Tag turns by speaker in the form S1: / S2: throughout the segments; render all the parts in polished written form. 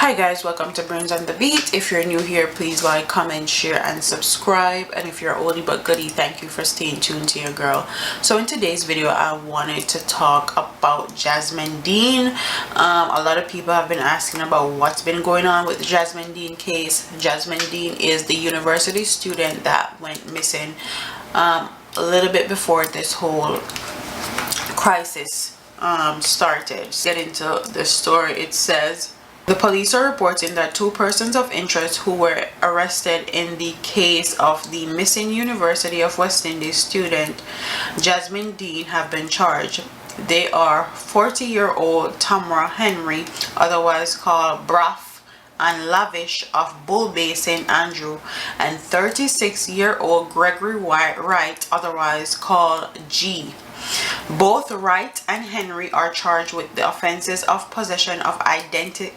S1: Hi guys, welcome to Brains and the Beat. If you're new here, please like, comment, share, and subscribe. And if you're oldie but goodie, thank you for staying tuned to your girl. So in today's video, I wanted to talk about Jasmine Dean. A lot of people have been asking about what's been going on with the Jasmine Dean case. Jasmine Dean is the university student that went missing a little bit before this whole crisis started. Let's get into the story. It says, the police are reporting that two persons of interest who were arrested in the case of the missing University of West Indies student Jasmine Dean have been charged. They are 40-year-old Tamra Henry, otherwise called Braff and Lavish of Bull Bay, St. Andrew, and 36-year-old Gregory Wright, otherwise called G. Both Wright and Henry are charged with the offenses of possession of identity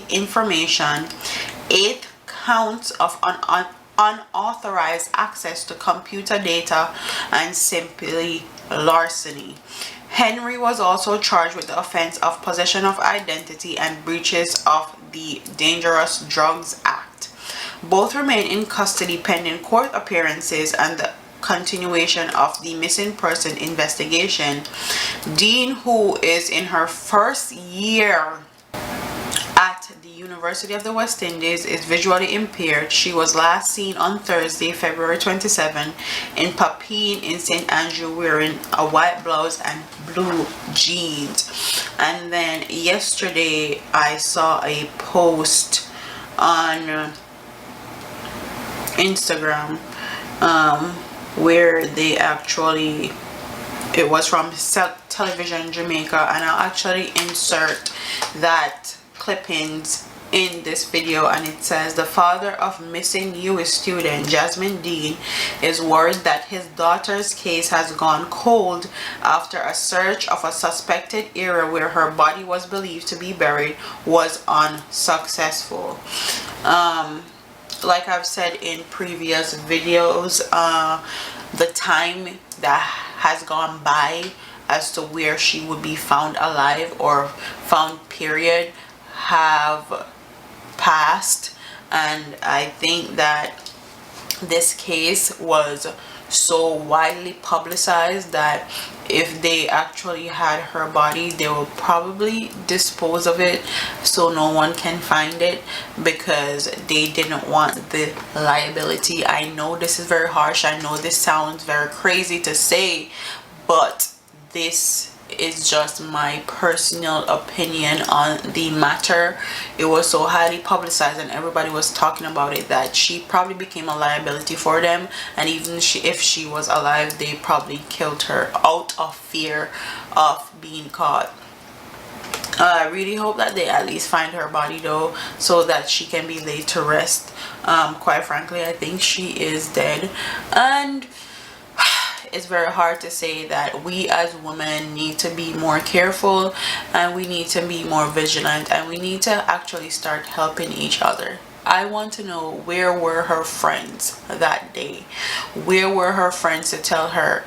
S1: information, 8 counts of unauthorized access to computer data, and simply larceny. Henry was also charged with the offense of possession of identity and breaches of the Dangerous Drugs Act. Both remain in custody pending court appearances and the continuation of the missing person investigation. Dean, who is in her first year at the University of the West Indies, is visually impaired. She was last seen on Thursday, February 27, in Papine in St. Andrew, wearing a white blouse and blue jeans. And then yesterday I saw a post on Instagram where they actually, it was from Television Jamaica, and I'll actually insert that clippings in this video. And it says, the father of missing US student Jasmine Dean is worried that his daughter's case has gone cold after a search of a suspected area where her body was believed to be buried was unsuccessful. Like I've said in previous videos, the time that has gone by as to where she would be found alive or found period have passed, and I think that this case was so widely publicized that if they actually had her body, they will probably dispose of it so no one can find it, because they didn't want the liability. I know this is very harsh, I know this sounds very crazy to say, but this is just my personal opinion on the matter. It was so highly publicized and everybody was talking about it that she probably became a liability for them, and even if she was alive, they probably killed her out of fear of being caught. I really hope that they at least find her body though, so that she can be laid to rest. Quite frankly, I think she is dead, and it's very hard to say that we as women need to be more careful, and we need to be more vigilant, and we need to actually start helping each other. I want to know, where were her friends that day? Where were her friends to tell her,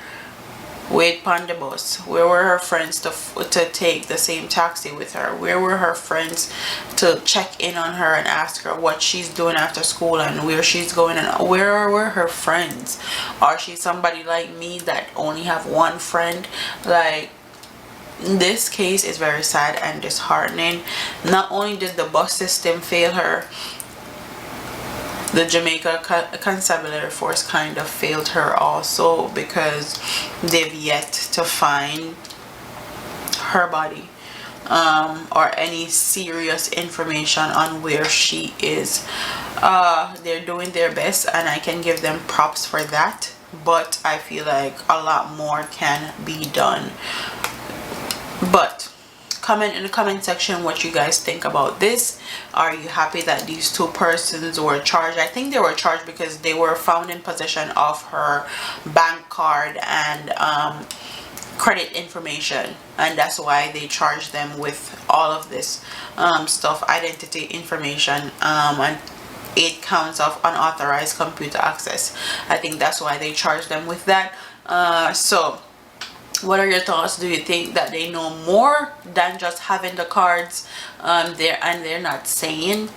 S1: wait on the bus? Where were her friends to take the same taxi with her? Where were her friends to check in on her and ask her what she's doing after school and where she's going? And where were her friends? Or she somebody like me that only have one friend? Like, this case is very sad and disheartening. Not only did the bus system fail her, the Jamaica Constabulary Force kind of failed her also, because they've yet to find her body or any serious information on where she is. They're doing their best and I can give them props for that, but I feel like a lot more can be done. But comment in the comment section what you guys think about this. Are you happy that these two persons were charged? I think they were charged because they were found in possession of her bank card and credit information, and that's why they charged them with all of this stuff, identity information, and 8 counts of unauthorized computer access. I think that's why they charged them with that. So What are your thoughts? Do you think that they know more than just having the cards there and they're not saying?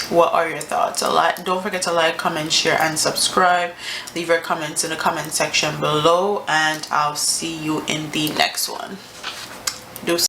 S1: What are your thoughts? Don't forget to like, comment, share, and subscribe. Leave your comments in the comment section below, and I'll see you in the next one.